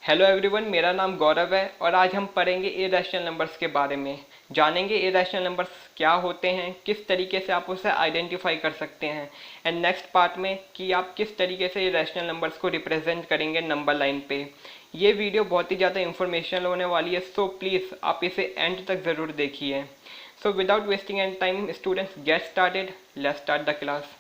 Hello everyone, मेरा नाम गौरव है और आज हम पढ़ेंगे इरेशनल नंबर्स के बारे में। जानेंगे इरेशनल नंबर्स क्या होते हैं, किस तरीके से आप उसे आइडेंटिफाई कर सकते हैं, एंड नेक्स्ट पार्ट में कि आप किस तरीके से इरेशनल नंबर्स को रिप्रेजेंट करेंगे नंबर लाइन पे। ये वीडियो बहुत ही ज़्यादा इंफॉर्मेशनल होने वाली है, सो प्लीज़ आप इसे एंड तक ज़रूर देखिए। So without wasting any time students, get started, let's start the class.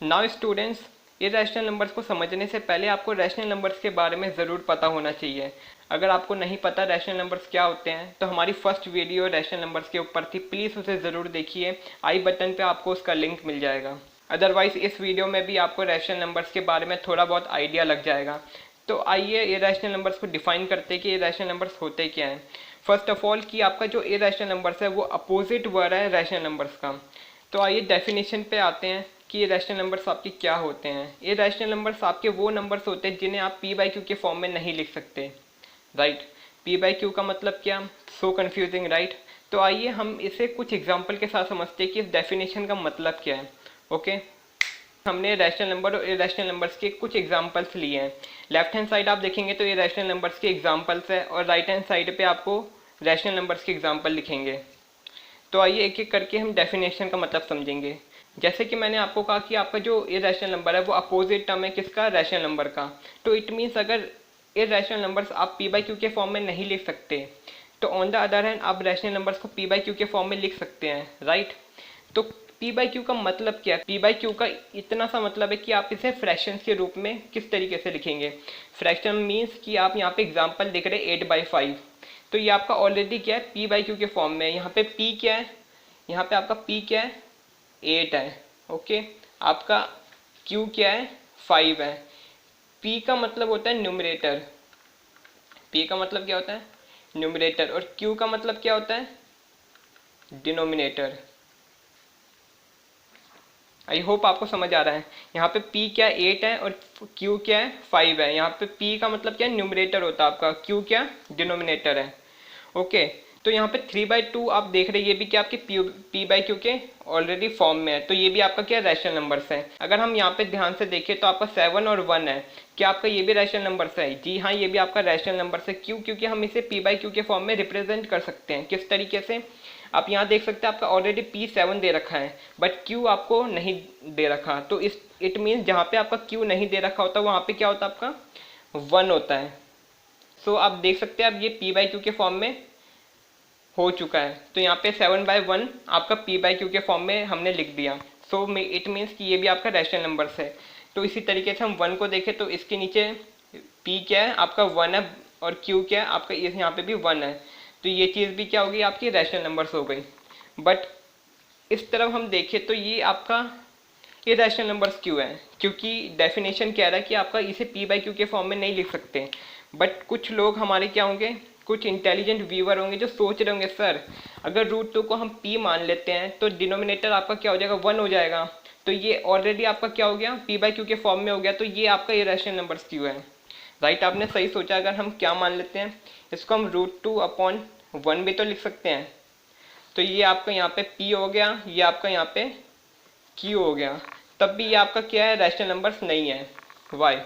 Now students, ये रैशनल नंबर्स को समझने से पहले आपको रैशनल नंबर्स के बारे में ज़रूर पता होना चाहिए। अगर आपको नहीं पता रैशनल नंबर्स क्या होते हैं तो हमारी फर्स्ट वीडियो रैशनल नंबर्स के ऊपर थी, प्लीज़ उसे ज़रूर देखिए। आई बटन पे आपको उसका लिंक मिल जाएगा। अदरवाइज़ इस वीडियो में भी आपको रैशनल नंबर्स के बारे में थोड़ा बहुत आइडिया लग जाएगा। तो आइए इरेशनल नंबर्स को डिफाइन करते हैं कि इरेशनल नंबर्स होते क्या हैं। फर्स्ट ऑफ ऑल कि आपका जो इरेशनल नंबर्स है वो अपोजिट वर्ड है रैशनल नंबर्स का। तो आइए डेफिनेशन पे आते हैं कि इरेशनल नंबर्स आपके क्या होते हैं। इरेशनल नंबर्स आपके वो नंबर्स होते हैं जिन्हें आप पी बाई क्यू के फॉर्म में नहीं लिख सकते, राइट। पी बाई क्यू का मतलब क्या, सो कन्फ्यूजिंग, राइट। तो आइए हम इसे कुछ एग्जाम्पल के साथ समझते हैं कि इस डेफिनेशन का मतलब क्या है। ओके, हमने रैशनल नंबर और इरेशनल नंबर्स के कुछ एग्जांपल्स लिए हैं। लेफ्ट हैंड साइड आप देखेंगे तो इरेशनल नंबर्स के एग्जांपल्स है और राइट हैंड साइड पे आपको रैशनल नंबर्स के एग्जांपल लिखेंगे। तो आइए एक एक करके हम डेफिनेशन का मतलब समझेंगे। जैसे कि मैंने आपको कहा कि आपका जो इरेशनल नंबर है वो अपोजिट टर्म है किसका, रैशनल नंबर का। तो इट मीन्स अगर इरेशनल नंबर्स आप पी बाई क्यू के फॉर्म में नहीं लिख सकते तो ऑन द अदर हैंड आप रैशनल नंबर्स को पी बाई क्यू के फॉर्म में लिख सकते हैं, राइट। तो पी बाई क्यू का मतलब क्या है, पी बाई क्यू का इतना सा मतलब है कि आप इसे फ्रैक्शंस के रूप में किस तरीके से लिखेंगे। फ्रैक्शन मीन्स कि आप यहाँ पे एग्जाम्पल लिख रहे हैं 8/5, तो ये आपका ऑलरेडी क्या है, पी बाई क्यू के फॉर्म में। यहाँ पे पी क्या है, यहाँ पे आपका पी क्या है, 8 है, ओके। आपका क्यू क्या है, 5 है। पी का मतलब होता है न्यूमरेटर, पी का मतलब क्या होता है, न्यूमरेटर, और क्यू का मतलब क्या होता है, डिनोमिनेटर। आई होप आपको समझ आ रहा है। यहाँ पे P क्या 8 है और Q क्या है 5 है। यहाँ पे P का मतलब क्या है, न्यूमरेटर होता है आपका, Q क्या डिनोमिनेटर है, ओके। तो यहाँ पे 3/2 आप देख रहे हैं, ये भी क्या आपके P बाई क्यू के ऑलरेडी फॉर्म में है, तो ये भी आपका क्या रैशनल नंबर्स है। अगर हम यहाँ पे ध्यान से देखें तो आपका 7 और 1 है, क्या आपका ये भी रैशनल नंबर्स है? जी हाँ, ये भी आपका रैशनल नंबर्स है। क्यों? क्योंकि हम इसे P बाई क्यू के फॉर्म में रिप्रेजेंट कर सकते हैं। किस तरीके से, आप यहाँ देख सकते हैं आपका ऑलरेडी P7 दे रखा है बट Q आपको नहीं दे रखा। तो इस इट मीन्स जहाँ पे आपका Q नहीं दे रखा होता वहाँ पे क्या होता है, आपका 1 होता है। सो आप देख सकते हैं अब ये P बाई क्यू के फॉर्म में हो चुका है। तो यहाँ पे 7/1 आपका P बाई क्यू के फॉर्म में हमने लिख दिया। सो इट मीन्स कि ये भी आपका रैशनल नंबर्स है। तो इसी तरीके से हम 1 को देखें तो इसके नीचे P क्या है, आपका 1 है, और Q क्या है आपका, यहाँ पे भी 1 है। तो ये चीज़ भी क्या होगी, आपकी रैशनल नंबर्स हो गई। बट इस तरफ हम देखें तो ये आपका इरेशनल नंबर्स क्यों है, क्योंकि डेफिनेशन कह रहा है कि आपका इसे पी बाई क्यू के फॉर्म में नहीं लिख सकते। बट कुछ लोग हमारे क्या होंगे, कुछ इंटेलिजेंट व्यूअर होंगे जो सोच रहे होंगे सर अगर √2 को हम पी मान लेते हैं तो डिनोमिनेटर आपका क्या हो जाएगा, 1 हो जाएगा। तो ये ऑलरेडी आपका क्या हो गया, पी बाई क्यू के फॉर्म में हो गया, तो ये आपका इरेशनल नंबर्स क्यों है, राइट। आपने सही सोचा। अगर हम क्या मान लेते हैं, इसको हम √2/1 भी तो लिख सकते हैं। तो ये आपका यहाँ पे P हो गया, ये आपका यहाँ पे Q हो गया, तब भी ये आपका क्या है, रैशनल नंबर्स नहीं है। वाई?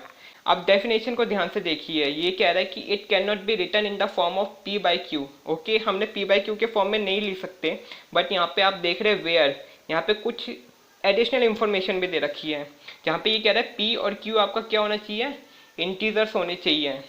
आप डेफिनेशन को ध्यान से देखिए, ये कह रहा है कि it can not be written in the form of P by Q. Okay, हमने P बाई क्यू के फॉर्म में नहीं लिख सकते, बट यहाँ पे आप देख रहे हैं वेयर, यहाँ पे कुछ एडिशनल इंफॉर्मेशन भी दे रखी है, जहाँ पे ये कह रहा है P और Q आपका क्या होना चाहिए, इंटीजर्स होने चाहिए।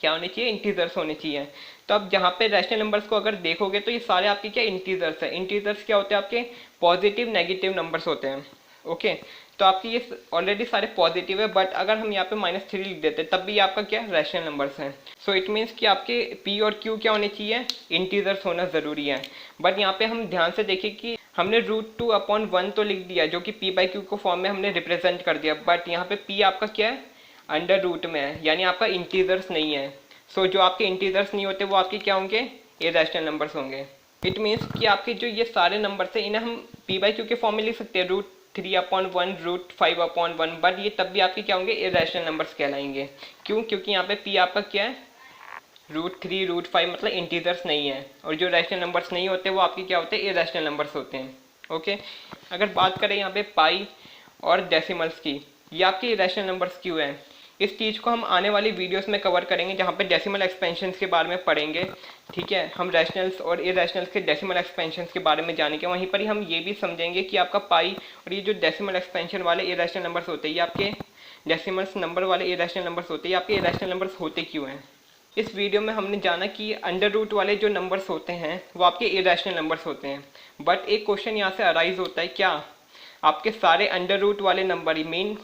क्या होने चाहिए, इंटीजर्स होने चाहिए। तो अब जहाँ पे रैशनल नंबर्स को अगर देखोगे तो ये सारे आपके क्या इंटीजर्स है। इंटीजर्स क्या होते हैं, आपके पॉजिटिव नेगेटिव नंबर्स होते हैं, ओके। तो आपकी ये ऑलरेडी सारे पॉजिटिव है, बट अगर हम यहाँ पे -3 लिख देते तब भी आपका क्या रैशनल नंबर्स हैं। सो इट मीन्स कि आपके P और Q क्या होने चाहिए, इंटीजर्स होना ज़रूरी है। बट यहाँ पे हम ध्यान से देखें कि हमने √2/1 तो लिख दिया जो कि P बाई क्यू को फॉर्म में हमने रिप्रेजेंट कर दिया, बट यहाँ पे P आपका क्या है, अंडर रूट में है, यानी आपका इंटीजर्स नहीं है। सो जो आपके इंटीजर्स नहीं होते वो आपके क्या होंगे, इरेशनल नंबर्स होंगे। इट मीन्स कि आपके जो ये सारे नंबर्स हैं इन्हें हम P बाई क्यू के फॉर्म में लिख सकते हैं, √3/1, √5/1, बट ये तब भी आपके क्या होंगे, इरेशनल नंबर्स कहलाएंगे। क्यों? क्योंकि यहाँ पे P आपका क्या है, √3, √5 मतलब इंटीजर्स नहीं है, और जो रैशनल नंबर्स नहीं होते वो आपके क्या होते हैं, इरेशनल नंबर्स होते हैं। ओके, अगर बात करें यहाँ पे पाई और डेसिमल्स की, ये आपके इरेशनल नंबर्स क्यों हैं, इस चीज़ को हम आने वाली वीडियोस में कवर करेंगे जहाँ पे डेसिमल एक्सपेंशंस के बारे में पढ़ेंगे। ठीक है, हम रैशनल्स और इरेशनल्स के डेसिमल एक्सपेंशंस के बारे में जानेंगे। वहीं पर ही हम ये भी समझेंगे कि आपका पाई और ये जो डेसिमल एक्सपेंशन वाले इरेशनल नंबर्स होते हैं, ये आपके डेसिमल्स नंबर वाले इरेशनल नंबर्स होते हैं, ये आपके इरेशनल नंबर्स होते क्यों हैं। इस वीडियो में हमने जाना कि अंडर रूट वाले जो नंबर्स होते हैं वो आपके इरेशनल नंबर्स होते हैं। बट एक क्वेश्चन यहाँ से अराइज होता है, क्या आपके सारे अंडर रूट वाले नंबर, मीन्स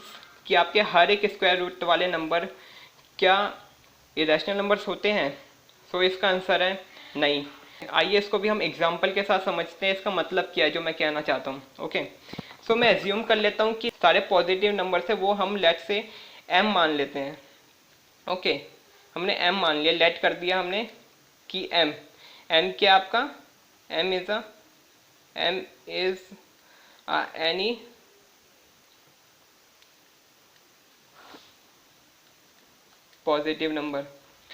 कि आपके हर एक स्क्वायर रूट वाले नंबर क्या इरेशनल नंबर्स होते हैं? सो इसका आंसर है नहीं। आइए इसको भी हम एग्जांपल के साथ समझते हैं, इसका मतलब क्या है जो मैं कहना चाहता हूँ। ओके, सो मैं एज्यूम कर लेता हूँ कि सारे पॉजिटिव नंबर्स है वो हम लेट से m मान लेते हैं। ओके, हमने m मान लिया, लेट कर दिया हमने कि m क्या आपका m is any positive number.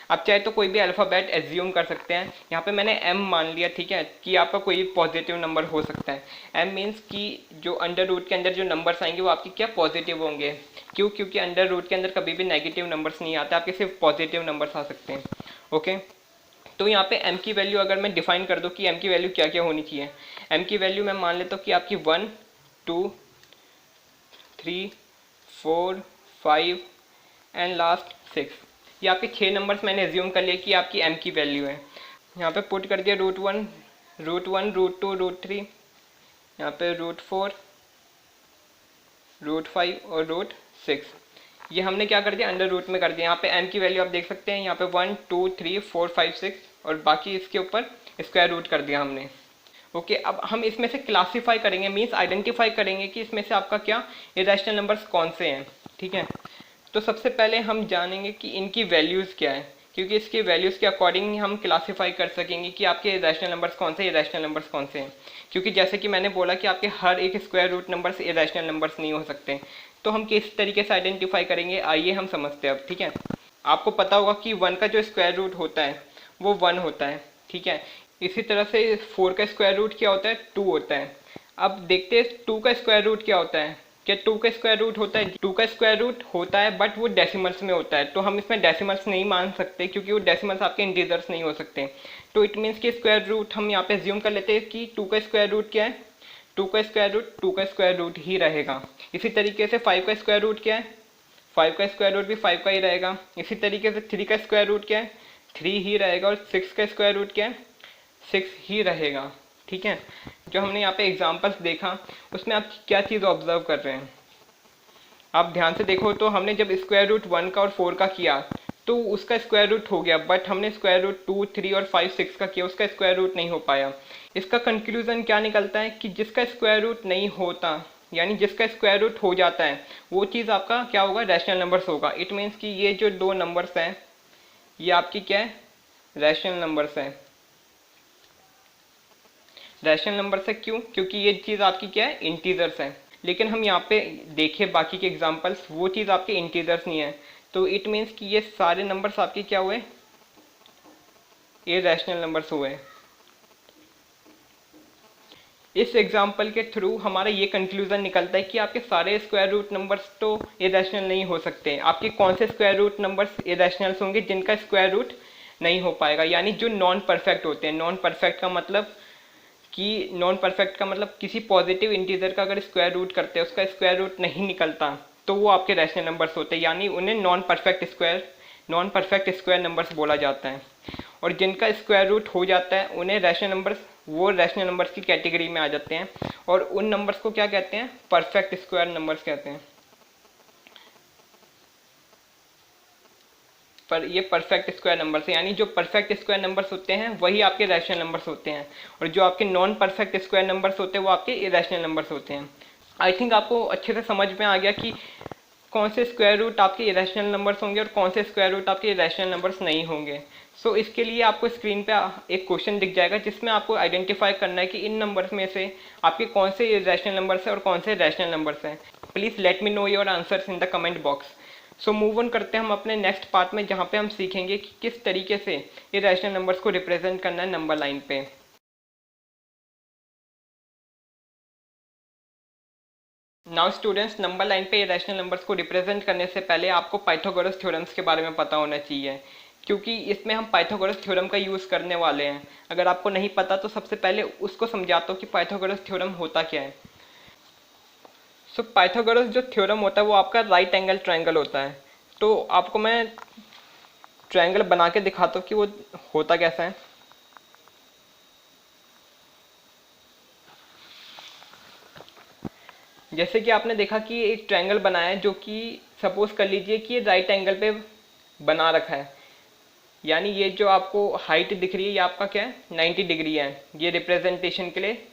आप चाहे तो कोई भी अल्फ़ाबेट एज्यूम कर सकते हैं, यहाँ पे मैंने m मान लिया। ठीक है, कि आपका कोई पॉजिटिव नंबर हो सकता है। m मीन्स कि जो अंडर रूट के अंदर जो नंबर्स आएंगे वो आपके क्या पॉजिटिव होंगे। क्यों? क्योंकि अंडर रूट के अंदर कभी भी नेगेटिव नंबर्स नहीं आते, आपके सिर्फ पॉजिटिव नंबर्स आ सकते हैं। ओके, तो यहाँ पे m की वैल्यू अगर मैं डिफाइन कर दूँ कि m की वैल्यू क्या क्या होनी चाहिए, m की वैल्यू मैं मान लेता हूँ कि आपकी 1 2 3 4 5 एंड लास्ट 6, ये आपके 6 नंबर्स मैंने एज्यूम कर लिए कि आपकी m की वैल्यू है। यहाँ पे पुट कर दिया √1 √2 √3, यहाँ पे √4 √5 और √6, ये हमने क्या कर दिया अंडर रूट में कर दिया। यहाँ पे m की वैल्यू आप देख सकते हैं, यहाँ पे 1 2 3 4 5 6 और बाकी इसके ऊपर स्क्वायर रूट कर दिया हमने। ओके, अब हम इसमें से क्लासीफाई करेंगे, मीन्स आइडेंटिफाई करेंगे कि इसमें से आपका क्या इरेशनल नंबर्स कौन से हैं। ठीक है, तो सबसे पहले हम जानेंगे कि इनकी वैल्यूज़ क्या है, क्योंकि इसकी वैल्यूज़ के अकॉर्डिंग हम क्लासीफाई कर सकेंगे कि आपके इरेशनल नंबर्स कौन से, इरेशनल नंबर्स कौन से हैं। क्योंकि जैसे कि मैंने बोला कि आपके हर एक square root numbers irrational numbers नहीं हो सकते, तो हम किस तरीके से आइडेंटिफाई करेंगे, आइए हम समझते हैं अब। ठीक है, आपको पता होगा कि 1 का जो स्क्वायर रूट होता है वो 1 होता है। ठीक है, इसी तरह से 4 का स्क्वायर रूट क्या होता है, 2 होता है। अब देखते हैं 2 का स्क्वायर रूट क्या होता है। क्या 2 का स्क्वायर रूट होता है? 2 का स्क्वायर रूट होता है, बट वो डेसिमल्स में होता है, तो हम इसमें डेसिमल्स नहीं मान सकते क्योंकि वो डेसिमल्स आपके इंटीजर्स नहीं हो सकते। तो इट मीन्स कि स्क्वायर रूट हम यहाँ पे एज्यूम कर लेते हैं कि 2 का स्क्वायर रूट क्या है, 2 का स्क्वायर रूट 2 का स्क्वायर रूट ही रहेगा। इसी तरीके से 5 का स्क्वायर रूट क्या है, 5 का स्क्वायर रूट भी 5 का ही रहेगा। इसी तरीके से 3 का स्क्वायर रूट क्या है, 3 ही रहेगा। और 6 का स्क्वायर रूट क्या है, 6 ही रहेगा। ठीक है, जो हमने यहाँ पे एग्जांपल्स देखा उसमें आप क्या चीज़ ऑब्जर्व कर रहे हैं, आप ध्यान से देखो तो हमने जब स्क्वायर रूट 1 का और 4 का किया तो उसका स्क्वायर रूट हो गया, बट हमने स्क्वायर रूट 2 3 और 5 6 का किया, उसका स्क्वायर रूट नहीं हो पाया। इसका कंक्लूजन क्या निकलता है कि जिसका स्क्वायर रूट नहीं होता, यानी जिसका स्क्वायर रूट हो जाता है, वो चीज़ आपका क्या होगा, रैशनल नंबर्स होगा। इट मीन्स कि ये जो दो नंबर्स हैं ये आपकी क्या है, रैशनल नंबर्स हैं। रैशनल नंबर्स है क्यों? क्योंकि ये चीज़ आपकी क्या है, इंटीजर्स है। लेकिन हम यहाँ पे देखें बाकी के एग्जांपल्स, वो चीज़ आपके इंटीजर्स नहीं है, तो इट मीन्स कि ये सारे नंबर्स आपके क्या हुए, ये रैशनल नंबर्स हुए। इस एग्जांपल के थ्रू हमारा ये कंक्लूजन निकलता है कि आपके सारे स्क्वायर रूट नंबर्स तो इरेशनल नहीं हो सकते। आपके कौन से स्क्वायर रूट नंबर्स इरेशनल्स होंगे, जिनका स्क्वायर रूट नहीं हो पाएगा, यानी जो नॉन परफेक्ट होते हैं। नॉन परफेक्ट का मतलब कि नॉन परफेक्ट का मतलब किसी पॉजिटिव इंटीजर का अगर स्क्वायर रूट करते हैं उसका स्क्वायर रूट नहीं निकलता तो वो आपके रैशनल नंबर्स होते हैं, यानी उन्हें नॉन परफेक्ट स्क्वायर नंबर्स बोला जाता है। और जिनका स्क्वायर रूट हो जाता है उन्हें रैशनल नंबर्स, वो रैशनल नंबर्स की कैटेगरी में आ जाते हैं। और उन नंबर्स को क्या कहते हैं, परफेक्ट स्क्वायर नंबर्स कहते हैं। पर ये परफेक्ट स्क्वायर नंबर्स है, यानी जो परफेक्ट स्क्वायर नंबर्स होते हैं वही आपके रैशनल नंबर्स होते हैं, और जो आपके नॉन परफेक्ट स्क्वायर नंबर्स होते हैं वो आपके इरेशनल नंबर्स होते हैं। आई थिंक आपको अच्छे से समझ में आ गया कि कौन से स्क्वायर रूट आपके इरेशनल नंबर्स होंगे और कौन से स्क्वायर रूट आपके इरेशनल नंबर्स नहीं होंगे। सो इसके लिए आपको स्क्रीन पे एक क्वेश्चन दिख जाएगा जिसमें आपको आइडेंटिफाई करना है कि इन नंबर्स में से आपके कौन से इरेशनल नंबर्स हैं और कौन से रैशनल नंबर्स हैं। Please let me know your answers in the comment box. So move on करते हैं हम अपने नेक्स्ट पार्ट में, जहाँ पे हम सीखेंगे कि किस तरीके से इरेशनल नंबर्स को रिप्रेजेंट करना है नंबर लाइन पे। नाउ स्टूडेंट्स, नंबर लाइन पे इरेशनल नंबर्स को रिप्रेजेंट करने से पहले आपको पाइथागोरस थ्योरम्स के बारे में पता होना चाहिए, क्योंकि इसमें हम पाइथागोरस थ्योरम का यूज़ करने वाले हैं। अगर आपको नहीं पता तो सबसे पहले उसको समझाता हूँ कि पाइथागोरस थ्योरम होता क्या है। सो पाइथागोरस जो थ्योरम होता है वो आपका राइट एंगल ट्रायंगल होता है। तो आपको मैं ट्रायंगल बना के दिखाता हूँ कि वो होता कैसा है। जैसे कि आपने देखा कि एक ट्रायंगल बनाया है, जो कि सपोज कर लीजिए कि ये राइट एंगल पे बना रखा है, यानी ये जो आपको हाइट दिख रही है ये आपका क्या है, 90 डिग्री है। ये रिप्रेजेंटेशन के लिए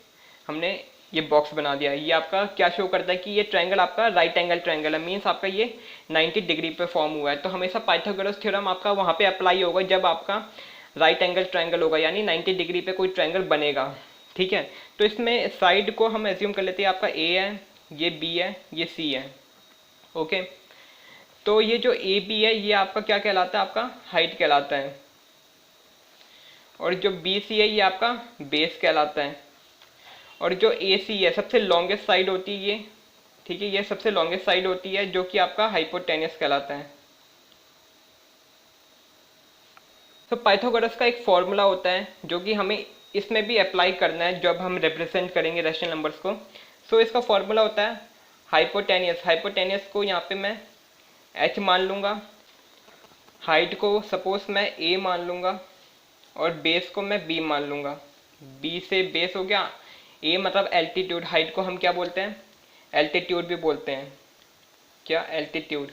हमने ये बॉक्स बना दिया है। ये आपका क्या शो करता है कि ये ट्रायंगल आपका राइट एंगल ट्रायंगल है, मीन्स आपका ये 90 डिग्री पे फॉर्म हुआ है। तो हमेशा पाइथागोरस थ्योरम आपका वहाँ पे अप्लाई होगा जब आपका राइट एंगल ट्रायंगल होगा, यानी 90 डिग्री पे कोई ट्रायंगल बनेगा। ठीक है, तो इसमें साइड को हम एज्यूम कर लेते हैं आपका ए है, ये बी है, ये सी है। ओके, तो ये जो ए बी है ये आपका क्या कहलाता है, आपका हाइट कहलाता है। और जो बी सी है ये आपका बेस कहलाता है। और जो ए सी है सबसे लॉन्गेस्ट साइड होती है ये, ठीक है, ये सबसे लॉन्गेस्ट साइड होती है जो कि आपका हाइपोटेनस कहलाता है। तो पाइथागोरस का एक फॉर्मूला होता है जो कि हमें इसमें भी अप्लाई करना है जब हम रिप्रेजेंट करेंगे रैशनल नंबर्स को। सो इसका फॉर्मूला होता है हाइपोटेनियस। हाइपोटेनियस को यहाँ पे मैं h मान लूँगा, हाइट को सपोज मैं a मान लूँगा और बेस को मैं b मान लूँगा। b से बेस हो गया, a मतलब एल्टीट्यूड, हाइट को हम क्या बोलते हैं, एल्टीट्यूड भी बोलते हैं, क्या, एल्टीट्यूड।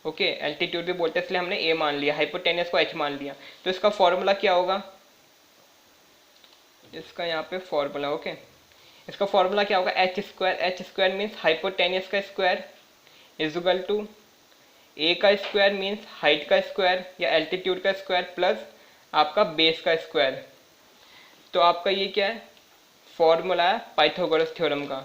ओके, एल्टीट्यूड भी बोलते हैं, इसलिए हमने a मान लिया, हाइपोटेनियस को h मान लिया। तो इसका फॉर्मूला क्या होगा, इसका यहाँ पे फॉर्मूला, ओके, इसका फॉर्मूला क्या होगा, एच स्क्वायर मीन्स हाइपोटेनियस का स्क्वायर इज इक्वल टू ए का स्क्वायर मीन्स हाइट का स्क्वायर या एल्टीट्यूड का स्क्वायर प्लस आपका बेस का स्क्वायर। तो आपका ये क्या है, फॉर्मूला है पाइथागोरस थ्योरम का।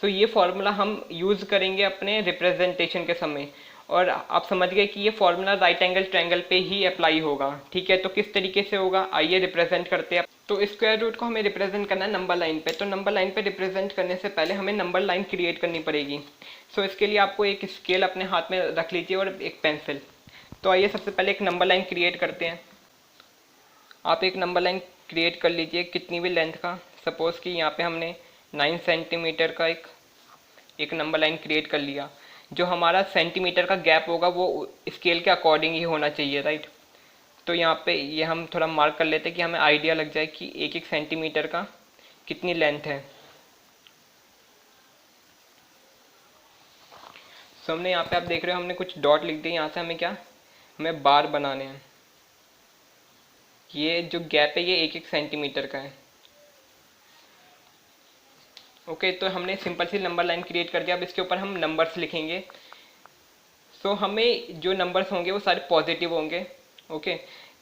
तो ये फॉर्मूला हम यूज़ करेंगे अपने रिप्रेजेंटेशन के समय, और आप समझ गए कि ये फॉर्मूला राइट एंगल ट्रायंगल पे ही अप्लाई होगा। ठीक है, तो किस तरीके से होगा, आइए रिप्रेजेंट करते हैं। तो स्क्वायर रूट को हमें रिप्रेजेंट करना है नंबर लाइन पे। तो नंबर लाइन पे रिप्रेजेंट करने से पहले हमें नंबर लाइन क्रिएट करनी पड़ेगी। सो इसके लिए आपको एक स्केल अपने हाथ में रख लीजिए और एक पेंसिल। तो आइए सबसे पहले एक नंबर लाइन क्रिएट करते हैं। आप एक नंबर लाइन क्रिएट कर लीजिए कितनी भी लेंथ का। सपोज़ कि यहाँ पे हमने 9 सेंटीमीटर का एक नंबर लाइन क्रिएट कर लिया। जो हमारा सेंटीमीटर का गैप होगा वो स्केल के अकॉर्डिंग ही होना चाहिए, राइट। तो यहाँ पे ये हम थोड़ा मार्क कर लेते हैं कि हमें आइडिया लग जाए कि एक एक सेंटीमीटर का कितनी लेंथ है। सो हमने यहाँ पे, आप देख रहे हो हमने कुछ डॉट लिख दिए। यहाँ से हमें क्या, हमें बार बनाने हैं। ये जो गैप है ये एक एक सेंटीमीटर का है। ओके, तो हमने सिंपल सी नंबर लाइन क्रिएट कर दिया। अब इसके ऊपर हम नंबर्स लिखेंगे। सो हमें जो नंबर्स होंगे वो सारे पॉजिटिव होंगे। ओके,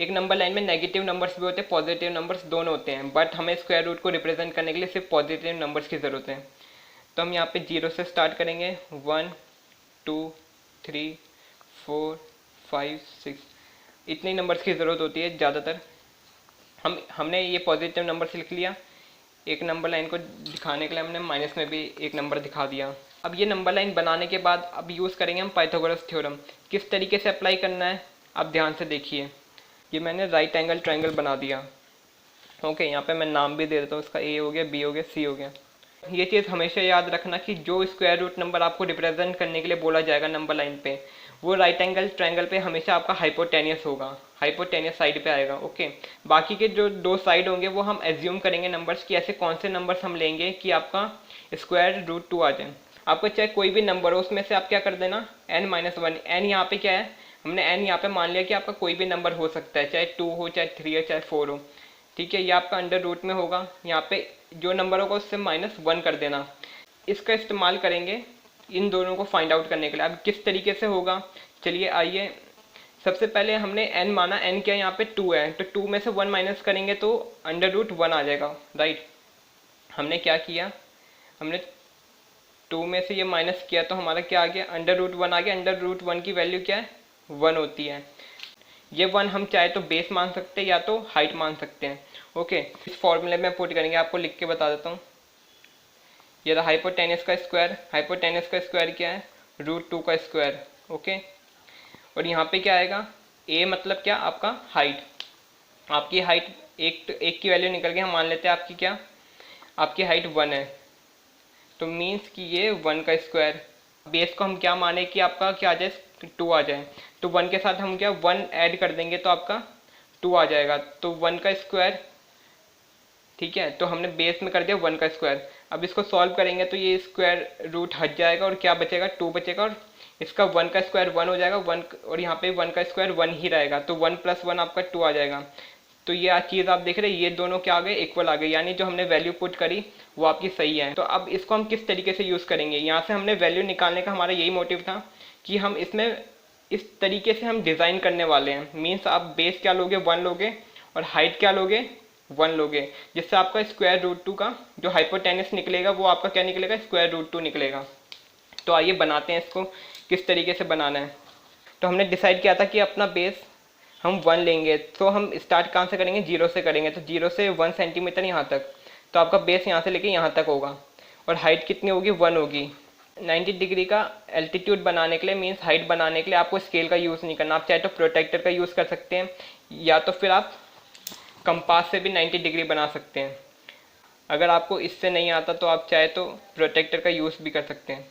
एक नंबर लाइन में नेगेटिव नंबर्स भी होते हैं, पॉजिटिव नंबर्स दोनों होते हैं, बट हमें स्क्वायर रूट को रिप्रेजेंट करने के लिए सिर्फ पॉजिटिव नंबर्स की ज़रूरत है। तो हम यहाँ पे 0 से स्टार्ट करेंगे, 1 2 3 4 5 6, इतने नंबर्स की ज़रूरत होती है ज़्यादातर। हमने ये पॉजिटिव नंबर्स लिख लिया। एक नंबर लाइन को दिखाने के लिए हमने माइनस में भी एक नंबर दिखा दिया। अब ये नंबर लाइन बनाने के बाद अब यूज़ करेंगे हम पाइथागोरस थ्योरम। किस तरीके से अप्लाई करना है आप ध्यान से देखिए। ये मैंने राइट एंगल ट्रायंगल बना दिया। ओके, यहाँ पे मैं नाम भी दे देता हूँ, उसका ए हो गया, बी हो गया, सी हो गया। ये चीज़ हमेशा याद रखना कि जो स्क्वायर रूट नंबर आपको रिप्रेजेंट करने के लिए बोला जाएगा नंबर लाइन पे, वो राइट एंगल ट्रायंगल पे हमेशा आपका हाइपोटेनियस होगा, हाइपोटेनियस साइड पे आएगा। ओके, बाकी के जो दो साइड होंगे वो हम एज्यूम करेंगे नंबर्स की, ऐसे कौन से नंबर्स हम लेंगे कि आपका स्क्वायर रूट 2 आ जाए। आपको चाहे कोई भी नंबर हो उसमें से आप क्या कर देना, n-1। n यहाँ पे क्या है, हमने n यहाँ पे मान लिया कि आपका कोई भी नंबर हो सकता है, चाहे 2 हो, चाहे 3 हो, चाहे 4 हो। ठीक है, ये आपका अंडर रूट में होगा। यहाँ पे जो नंबर होगा उससे -1 कर देना। इसका इस्तेमाल करेंगे इन दोनों को फाइंड आउट करने के लिए। अब किस तरीके से होगा, चलिए आइए। सबसे पहले हमने n माना, n क्या यहाँ पे 2 है, तो 2 में से 1 माइनस करेंगे तो अंडर रूट 1 आ जाएगा, राइट। हमने क्या किया, हमने 2 में से ये माइनस किया तो हमारा क्या आ गया, अंडर रूट 1 आ गया। अंडर रूट 1 की वैल्यू क्या है, 1 होती है। ये 1 हम चाहे तो बेस मान सकते हैं या तो हाइट मान सकते हैं। ओके, इस फॉर्मूले में पुट करेंगे, आपको लिख के बता देता हूँ। ये रहा हाइपोटेनस का स्क्वायर। हाइपोटेनस का स्क्वायर क्या है, √2 का स्क्वायर। ओके, और यहाँ पे क्या आएगा, ए मतलब क्या, आपका हाइट। आपकी हाइट एक की वैल्यू निकल के हम मान लेते हैं आपकी क्या, आपकी हाइट 1 है, तो मीन्स कि ये 1 का स्क्वायर। बेस को हम क्या माने कि आपका क्या आ जाए, 2 आ जाए, तो 1 के साथ हम क्या 1 ऐड कर देंगे तो आपका 2 आ जाएगा, तो 1 का स्क्वायर। ठीक है, तो हमने बेस में कर दिया 1 का स्क्वायर। अब इसको सॉल्व करेंगे तो ये स्क्वायर रूट हट जाएगा और क्या बचेगा, 2 बचेगा, और इसका 1 का स्क्वायर 1 हो जाएगा, 1 और यहाँ पे 1 का स्क्वायर 1 ही रहेगा, तो 1 + 1 आपका 2 आ जाएगा। तो ये चीज़ आप देख रहे हैं, ये दोनों क्या आ गए, इक्वल आ गए, यानी जो हमने वैल्यू पुट करी वो आपकी सही है। तो अब इसको हम किस तरीके से यूज़ करेंगे, यहाँ से हमने वैल्यू निकालने का हमारा यही मोटिव था कि हम इसमें इस तरीके से हम डिज़ाइन करने वाले हैं। मीन्स आप बेस क्या लोगे, 1 लोगे, और हाइट क्या लोगे, 1 लोगे, जिससे आपका √2 का जो हाइपोटेनस निकलेगा वो आपका क्या निकलेगा, √2 निकलेगा। तो आइए बनाते हैं इसको, किस तरीके से बनाना है। तो हमने डिसाइड किया था कि अपना बेस हम 1 लेंगे, तो हम स्टार्ट कहाँ से करेंगे, 0 से करेंगे, तो 0 से 1 सेंटीमीटर यहाँ तक, तो आपका बेस यहाँ से लेके यहाँ तक होगा, और हाइट कितनी होगी, 1 होगी। 90 डिग्री का एल्टीट्यूड बनाने के लिए, मीन्स हाइट बनाने के लिए आपको स्केल का यूज़ नहीं करना, आप चाहे तो प्रोटेक्टर का यूज़ कर सकते हैं, या तो फिर आप कंपास से भी 90 डिग्री बना सकते हैं। अगर आपको इससे नहीं आता तो आप चाहे तो प्रोटेक्टर का यूज़ भी कर सकते हैं।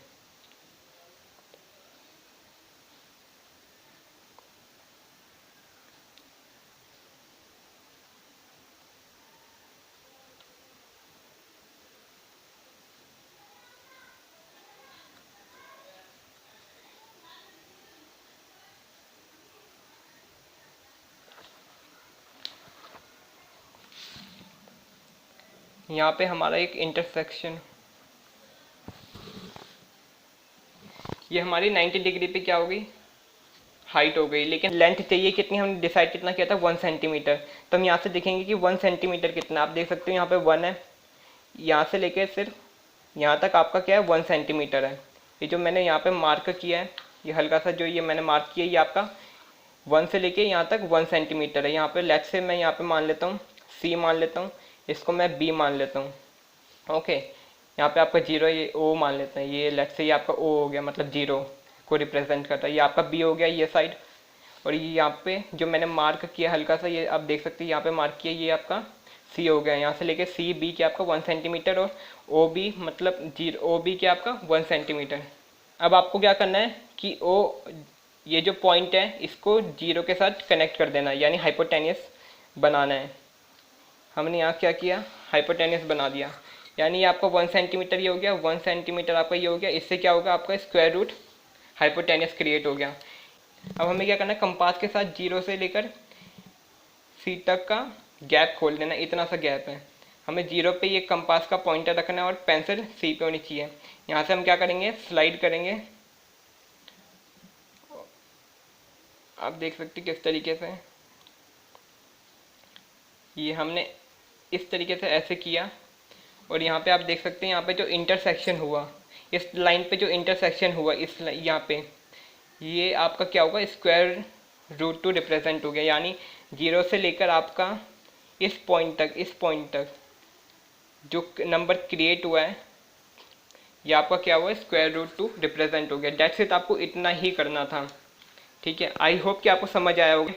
यहाँ पे हमारा एक इंटरसेक्शन, ये हमारी 90 डिग्री पे क्या हो गई, हाइट हो गई, लेकिन लेंथ चाहिए कितनी, हमने डिसाइड कितना किया था, 1 सेंटीमीटर। तो हम यहाँ से देखेंगे कि 1 सेंटीमीटर कितना, आप देख सकते हो यहाँ पे 1 है, यहाँ से लेके सिर्फ यहाँ तक आपका क्या है, 1 सेंटीमीटर है। ये जो मैंने यहाँ पे मार्क किया है, ये हल्का सा जो ये मैंने मार्क किया है, ये आपका 1 से लेके यहाँ तक 1 सेंटीमीटर है। यहाँ पे लेट्स से मैं यहाँ पे मान लेता हूँ C मान लेता हूँ, इसको मैं B मान लेता हूँ। ओके, यहाँ पे आपका 0, ये O मान लेते हैं, ये लेट्स से ये आपका O हो गया, मतलब 0 को रिप्रेजेंट करता है। ये आपका B हो गया ये साइड, और ये यहाँ पे जो मैंने मार्क किया हल्का सा, ये आप देख सकते हैं यहाँ पे मार्क किया, ये आपका C हो गया। यहाँ से लेके C B के आपका 1 सेंटीमीटर, और OB मतलब 0 OB के आपका 1 सेंटीमीटर। अब आपको क्या करना है कि ये जो पॉइंट है इसको 0 के साथ कनेक्ट कर देना है, यानी हाइपोटेनस बनाना है। हमने यहाँ क्या किया, हाइपोटेनस बना दिया, यानी ये आपका 1 सेंटीमीटर ये हो गया, 1 सेंटीमीटर आपका ये हो गया। इससे क्या होगा, आपका स्क्वायर रूट हाइपोटेनस क्रिएट हो गया। अब हमें क्या करना है, कंपास के साथ 0 से लेकर C तक का गैप खोल देना, इतना सा गैप है। हमें 0 पे ये कंपास का पॉइंटर रखना है और पेंसिल C पे होनी चाहिए। यहाँ से हम क्या करेंगे, स्लाइड करेंगे, आप देख सकते किस तरीके से ये हमने इस तरीके से ऐसे किया, और यहाँ पे आप देख सकते हैं यहाँ पे जो इंटरसेक्शन हुआ, इस लाइन पे जो इंटरसेक्शन हुआ इस यहाँ पे, ये आपका क्या होगा, √2 रिप्रेजेंट हो गया। यानी 0 से लेकर आपका इस पॉइंट तक जो नंबर क्रिएट हुआ है, ये आपका क्या हुआ, √2 रिप्रेजेंट हो गया। डेट्स इट, आपको इतना ही करना था। ठीक है, आई होप कि आपको समझ आया होगा।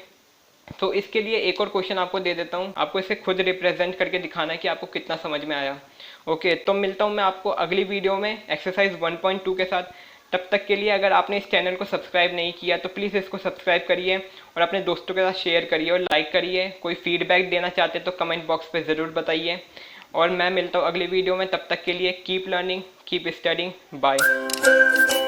तो इसके लिए एक और क्वेश्चन आपको दे देता हूँ, आपको इसे खुद रिप्रेजेंट करके दिखाना है कि आपको कितना समझ में आया। ओके, तो मिलता हूँ मैं आपको अगली वीडियो में एक्सरसाइज 1.2 के साथ। तब तक के लिए अगर आपने इस चैनल को सब्सक्राइब नहीं किया तो प्लीज़ इसको सब्सक्राइब करिए, और अपने दोस्तों के साथ शेयर करिए और लाइक करिए। कोई फीडबैक देना चाहते तो कमेंट बॉक्स पे ज़रूर बताइए, और मैं मिलता हूँ अगली वीडियो में। तब तक के लिए keep learning, keep studying, bye.